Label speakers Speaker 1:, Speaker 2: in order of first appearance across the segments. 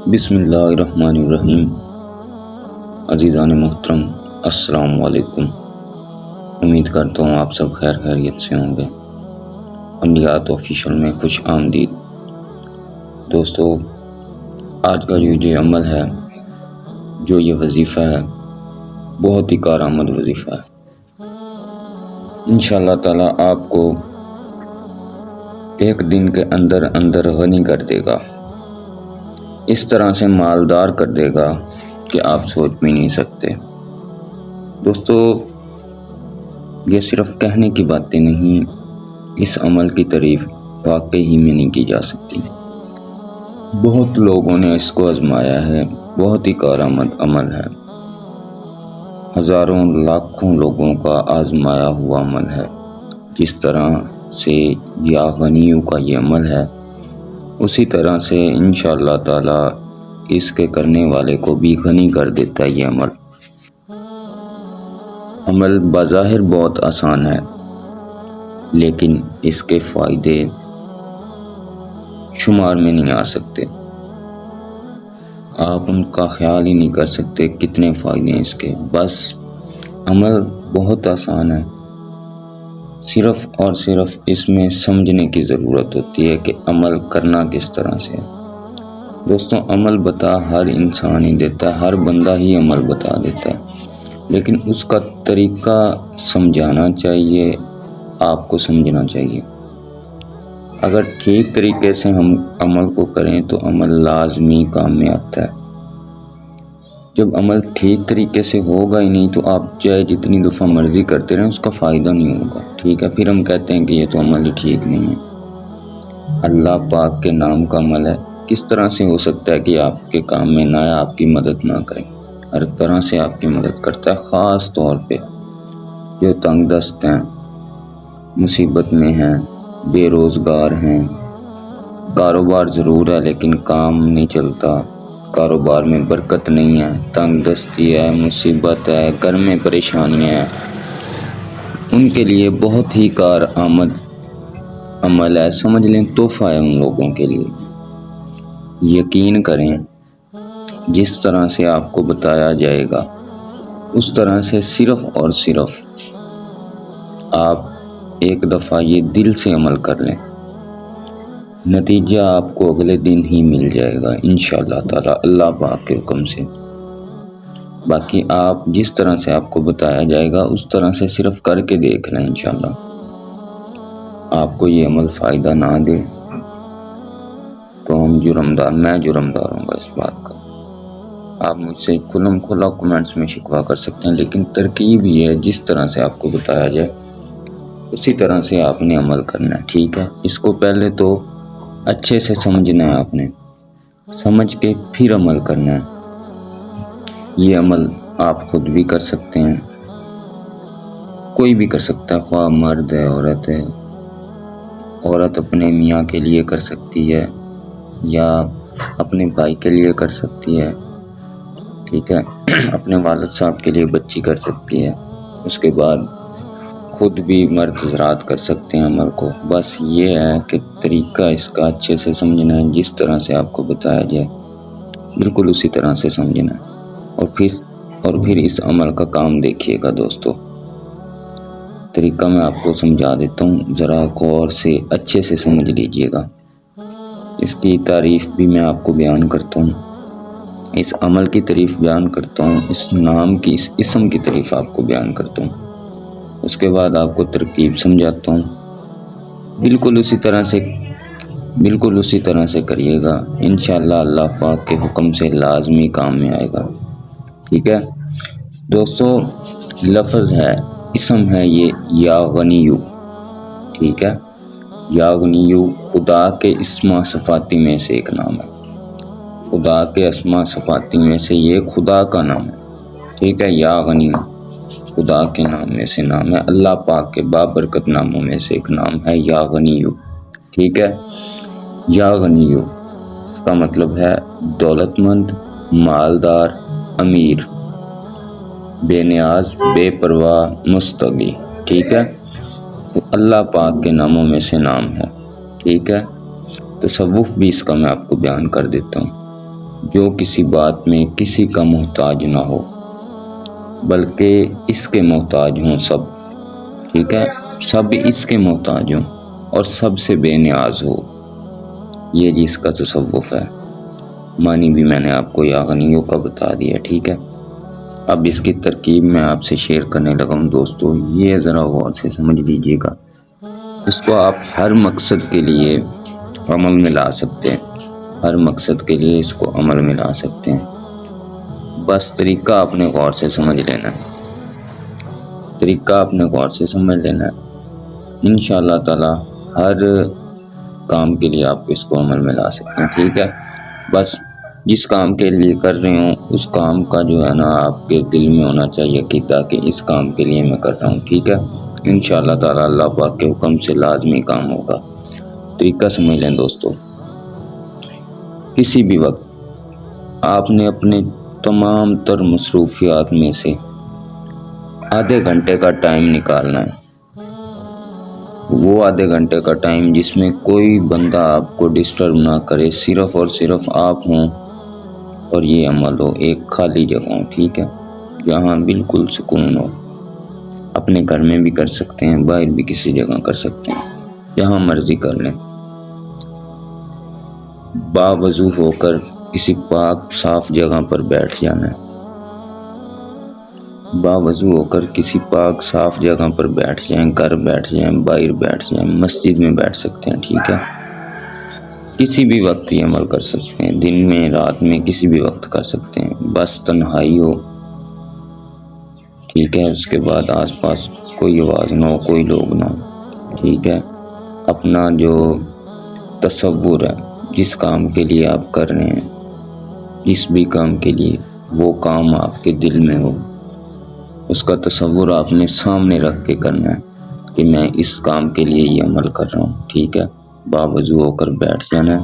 Speaker 1: بسم اللہ الرحمن الرحیم۔ عزیزان محترم، السلام علیکم۔ امید کرتا ہوں آپ سب خیریت سے ہوں گے۔ عملیات آفیشیل میں خوش آمدید۔ دوستو، آج کا جو یہ عمل ہے، جو یہ وظیفہ ہے، بہت ہی کارآمد وظیفہ ہے۔ انشاءاللہ تعالی آپ کو ایک دن کے اندر غنی کر دے گا، اس طرح سے مالدار کر دے گا کہ آپ سوچ بھی نہیں سکتے۔ دوستو، یہ صرف کہنے کی باتیں نہیں، اس عمل کی تعریف واقعی میں نہیں کی جا سکتی۔ بہت لوگوں نے اس کو آزمایا ہے، بہت ہی کارآمد عمل ہے، ہزاروں لاکھوں لوگوں کا آزمایا ہوا عمل ہے۔ جس طرح سے یا غنیوں کا یہ عمل ہے، اسی طرح سے انشاءاللہ تعالی اس کے کرنے والے کو بھی غنی کر دیتا ہے۔ یہ عمل بظاہر بہت آسان ہے، لیکن اس کے فائدے شمار میں نہیں آ سکتے۔ آپ ان کا خیال ہی نہیں کر سکتے کتنے فائدے ہیں اس کے۔ بس عمل بہت آسان ہے، صرف اور صرف اس میں سمجھنے کی ضرورت ہوتی ہے کہ عمل کرنا کس طرح سے ہے۔ دوستوں، عمل بتا ہر انسان ہی دیتا ہے، ہر بندہ ہی عمل بتا دیتا ہے، لیکن اس کا طریقہ سمجھانا چاہیے، آپ کو سمجھنا چاہیے۔ اگر ٹھیک طریقے سے ہم عمل کو کریں تو عمل لازمی کام میں آتا ہے۔ جب عمل ٹھیک طریقے سے ہوگا ہی نہیں تو آپ چاہے جتنی دفعہ مرضی کرتے رہیں، اس کا فائدہ نہیں ہوگا۔ ٹھیک ہے، پھر ہم کہتے ہیں کہ یہ تو عمل ہی ٹھیک نہیں ہے۔ اللہ پاک کے نام کا عمل ہے، کس طرح سے ہو سکتا ہے کہ آپ کے کام میں نہ آئے، آپ کی مدد نہ کریں؟ ہر طرح سے آپ کی مدد کرتا ہے، خاص طور پہ جو تنگ دست ہیں، مصیبت میں ہیں، بے روزگار ہیں، کاروبار ضرور ہے لیکن کام نہیں چلتا، کاروبار میں برکت نہیں ہے، تنگ دستی ہے، مصیبت ہے، گھر میں پریشانیاں ہیں، ان کے لیے بہت ہی کارآمد عمل ہے۔ سمجھ لیں تحفہ ہے ان لوگوں کے لیے۔ یقین کریں، جس طرح سے آپ کو بتایا جائے گا اس طرح سے صرف اور صرف آپ ایک دفعہ یہ دل سے عمل کر لیں، نتیجہ آپ کو اگلے دن ہی مل جائے گا انشاءاللہ تعالی، اللہ پاک کے حکم سے۔ باقی آپ جس طرح سے آپ کو بتایا جائے گا اس طرح سے صرف کر کے دیکھ لیں، انشاءاللہ آپ کو یہ عمل فائدہ نہ دے تو میں جرمدار ہوں گا اس بات کا۔ آپ مجھ سے کھلم کھلا کمنٹس میں شکوہ کر سکتے ہیں، لیکن ترکیب یہ ہے، جس طرح سے آپ کو بتایا جائے اسی طرح سے آپ نے عمل کرنا ہے۔ ٹھیک ہے، اس کو پہلے تو اچھے سے سمجھنا ہے، آپ نے سمجھ کے پھر عمل کرنا ہے۔ یہ عمل آپ خود بھی کر سکتے ہیں، کوئی بھی کر سکتا ہے، خواہ مرد ہے، عورت ہے۔ عورت اپنے میاں کے لیے کر سکتی ہے یا اپنے بھائی کے لیے کر سکتی ہے، ٹھیک ہے، اپنے والد صاحب کے لیے بچی کر سکتی ہے، اس کے بعد خود بھی مرد حضرات کر سکتے ہیں عمل کو۔ بس یہ ہے کہ طریقہ اس کا اچھے سے سمجھنا ہے، جس طرح سے آپ کو بتایا جائے بالکل اسی طرح سے سمجھنا ہے، اور پھر اس عمل کا کام دیکھیے گا۔ دوستو، طریقہ میں آپ کو سمجھا دیتا ہوں، ذرا غور سے اچھے سے سمجھ لیجئے گا۔ اس کی تعریف بھی میں آپ کو بیان کرتا ہوں، اس عمل کی تعریف بیان کرتا ہوں، اس نام کی، اس اسم کی تعریف آپ کو بیان کرتا ہوں، اس کے بعد آپ کو ترکیب سمجھاتا ہوں۔ بالکل اسی طرح سے کریے گا، انشاءاللہ اللہ پاک کے حکم سے لازمی کام میں آئے گا۔ ٹھیک ہے دوستو، لفظ ہے، اسم ہے یہ یا غنیو۔ ٹھیک ہے، یا غنیو خدا کے اسماء صفاتی میں سے ایک نام ہے، خدا کے اسماء صفاتی میں سے یہ خدا کا نام ہے۔ ٹھیک ہے، یا غنیو خدا کے نام میں سے نام ہے، اللہ پاک کے بابرکت ناموں میں سے ایک نام ہے یا غنیو۔ ٹھیک ہے، یا غنیو اس کا مطلب ہے دولت مند، مالدار، امیر، بے نیاز، بے پرواہ، مستغنی۔ ٹھیک ہے، تو اللہ پاک کے ناموں میں سے نام ہے۔ ٹھیک ہے، تصوف بھی اس کا میں آپ کو بیان کر دیتا ہوں۔ جو کسی بات میں کسی کا محتاج نہ ہو بلکہ اس کے محتاج ہوں سب، ٹھیک ہے، سب اس کے محتاج ہوں اور سب سے بے نیاز ہو، یہ جس کا تصوف ہے۔ معنی بھی میں نے آپ کو یا غنیوں کا بتا دیا، ٹھیک ہے۔ اب اس کی ترکیب میں آپ سے شیئر کرنے لگا ہوں دوستو، یہ ذرا غور سے سمجھ لیجیے گا۔ اس کو آپ ہر مقصد کے لیے عمل میں لا سکتے ہیں، ہر مقصد کے لیے اس کو عمل میں لا سکتے ہیں۔ بس طریقہ آپ نے غور سے سمجھ لینا ہے، طریقہ آپ نے غور سے سمجھ لینا ہے، انشاءاللہ تعالی ہر کام کے لیے آپ اس کو عمل میں لا سکتے ہیں، ٹھیک ہے۔ بس جس کام کے لیے کر رہے ہوں اس کام کا جو ہے نا آپ کے دل میں ہونا چاہیے کہ تاکہ اس کام کے لیے میں کر رہا ہوں، ٹھیک ہے۔ انشاءاللہ تعالی اللہ پاک کے حکم سے لازمی کام ہوگا۔ طریقہ سمجھ لیں دوستو، کسی بھی وقت آپ نے اپنے تمام تر مصروفیات میں سے آدھے گھنٹے کا ٹائم نکالنا ہے، وہ آدھے گھنٹے کا ٹائم جس میں کوئی بندہ آپ کو ڈسٹرب نہ کرے، صرف اور صرف آپ ہوں اور یہ عمل ہو، ایک خالی جگہ ہو، ٹھیک ہے، جہاں بالکل سکون ہو۔ اپنے گھر میں بھی کر سکتے ہیں، باہر بھی کسی جگہ کر سکتے ہیں، جہاں مرضی کر لیں۔ باوضو ہو کر کسی پاک صاف جگہ پر بیٹھ جانا ہے، باوضو ہو کر کسی پاک صاف جگہ پر بیٹھ جائیں، گھر بیٹھ جائیں، باہر بیٹھ جائیں، مسجد میں بیٹھ سکتے ہیں، ٹھیک ہے۔ کسی بھی وقت یہ عمل کر سکتے ہیں، دن میں رات میں کسی بھی وقت کر سکتے ہیں، بس تنہائی ہو، ٹھیک ہے۔ اس کے بعد آس پاس کوئی آواز نہ ہو، کوئی لوگ نہ ہو، ٹھیک ہے۔ اپنا جو تصور ہے جس کام کے لیے آپ کر رہے ہیں، جس بھی کام کے لیے، وہ کام آپ کے دل میں ہو، اس کا تصور آپ نے سامنے رکھ کے کرنا ہے کہ میں اس کام کے لیے یہ عمل کر رہا ہوں، ٹھیک ہے۔ باوضو ہو کر بیٹھ جانا ہے،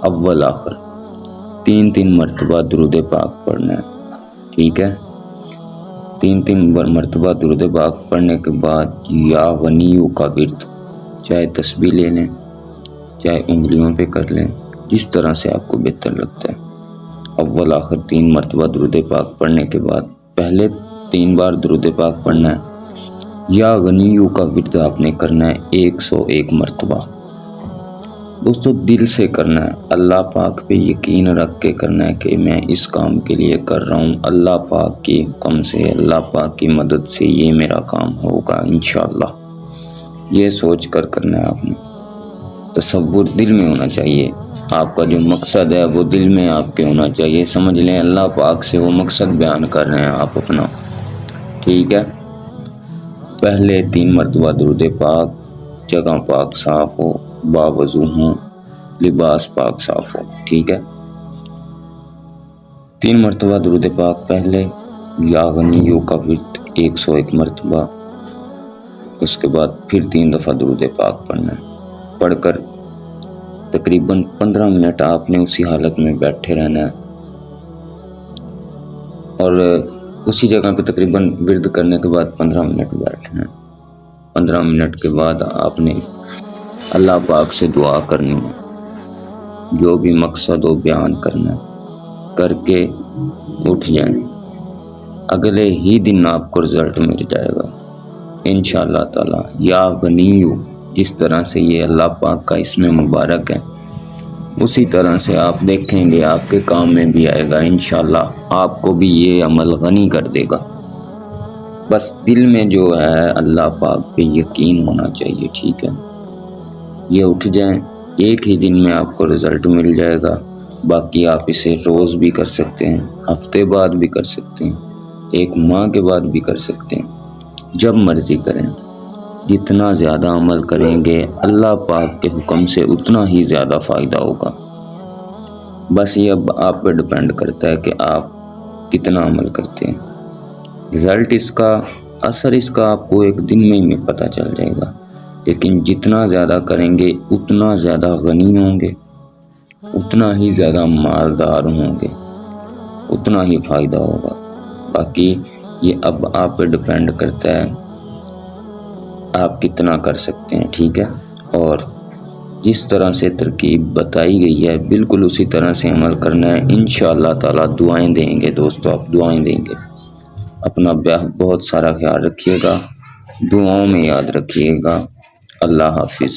Speaker 1: اول آخر 3 مرتبہ درود پاک پڑھنا ہے، ٹھیک ہے۔ 3 مرتبہ درود پاک پڑھنے کے بعد یا غنیوں کا ورد، چاہے تسبیح لے لیں، چاہے انگلیوں پہ کر لیں، جس طرح سے آپ کو بہتر لگتا ہے۔ اول آخر 3 مرتبہ درود پاک پڑھنے کے بعد پہلے 3 بار درود پاک پڑھنا ہے، یا غنیوں کا ورد آپ نے کرنا ہے 101 مرتبہ۔ دوستو دل سے کرنا ہے، اللہ پاک پہ یقین رکھ کے کرنا ہے کہ میں اس کام کے لیے کر رہا ہوں، اللہ پاک کے حکم سے، اللہ پاک کی مدد سے یہ میرا کام ہوگا انشاءاللہ، یہ سوچ کر کرنا ہے آپ نے۔ تصور دل میں ہونا چاہیے، آپ کا جو مقصد ہے وہ دل میں آپ کے ہونا چاہیے، سمجھ لیں اللہ پاک سے وہ مقصد بیان کر رہے ہیں آپ اپنا، ٹھیک ہے۔ پہلے 3 مرتبہ درود پاک، جگہ پاک صاف ہو، باوضو ہوں، لباس پاک صاف ہو، ٹھیک ہے۔ 3 مرتبہ درود پاک پہلے، یا غنیوں کا ورد 101 مرتبہ، اس کے بعد پھر 3 دفعہ درود پاک پڑھنا ہے۔ پڑھ کر تقریباً 15 منٹ آپ نے اسی حالت میں بیٹھے رہنا ہے، اور اسی جگہ پہ تقریباً ورد کرنے کے بعد 15 منٹ بیٹھنا ہے۔ 15 منٹ کے بعد آپ نے اللہ پاک سے دعا کرنی ہے، جو بھی مقصد ہو بیان کرنا ہے، کر کے اٹھ جائیں، اگلے ہی دن آپ کو رزلٹ مل جائے گا انشاءاللہ تعالی۔ یا غنیو، جس طرح سے یہ اللہ پاک کا اسم مبارک ہے، اسی طرح سے آپ دیکھیں گے آپ کے کام میں بھی آئے گا انشاءاللہ، آپ کو بھی یہ عمل غنی کر دے گا۔ بس دل میں جو ہے اللہ پاک پہ یقین ہونا چاہیے، ٹھیک ہے۔ یہ اٹھ جائیں، ایک ہی دن میں آپ کو رزلٹ مل جائے گا۔ باقی آپ اسے روز بھی کر سکتے ہیں، ہفتے بعد بھی کر سکتے ہیں، 1 ماہ کے بعد بھی کر سکتے ہیں، جب مرضی کریں۔ جتنا زیادہ عمل کریں گے اللہ پاک کے حکم سے اتنا ہی زیادہ فائدہ ہوگا۔ بس یہ اب آپ پہ ڈیپینڈ کرتا ہے کہ آپ کتنا عمل کرتے ہیں۔ رزلٹ اس کا، اثر اس کا آپ کو 1 دن میں ہی پتہ چل جائے گا، لیکن جتنا زیادہ کریں گے اتنا زیادہ غنی ہوں گے، اتنا ہی زیادہ مالدار ہوں گے، اتنا ہی فائدہ ہوگا۔ باقی یہ اب آپ پہ ڈیپینڈ کرتا ہے آپ کتنا کر سکتے ہیں، ٹھیک ہے۔ اور جس طرح سے ترکیب بتائی گئی ہے بالکل اسی طرح سے عمل کرنا ہے، انشاءاللہ تعالی دعائیں دیں گے دوستو، آپ دعائیں دیں گے۔ اپنا بہت سارا خیال رکھیے گا، دعاؤں میں یاد رکھیے گا۔ اللہ حافظ۔